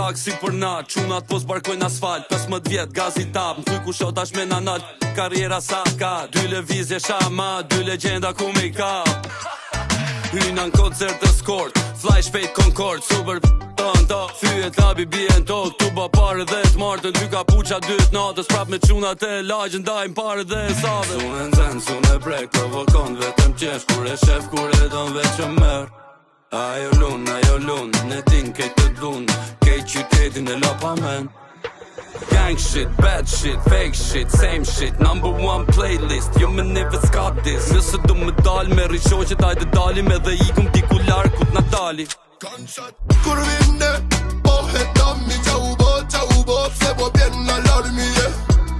pak si për na, qunat po zbarkojnë asfalt 15 vjet gazi tap, m'thuj ku shot tash me nanal. Karriera sa ka, 2 lëvizje shama, 2 legjenda ku me i ka. Hyna n'koncert të skort, fly shpejt Concord, super të fyet labi bien tok, tu ba pare dhe t'martën 2 kapuqa 2 natës, prap me qunat e lagjën dajnë pare dhe save. Su e nxen, su me brek, provokon vetëm qesh, kur e shef, kur e don veç e merë. Ajo lun, ne tin kejt të dun, kejt qytetin e lopa men. Gang shit, bad shit, fake shit, same shit, #1 playlist, jo me neve s'ka dis. Nëse du me dal me rishoqet, ajde dalim edhe ikum diku larg ku t'na dali. Kur vine, po hetami, qa u bo, pse po bjen alarmi,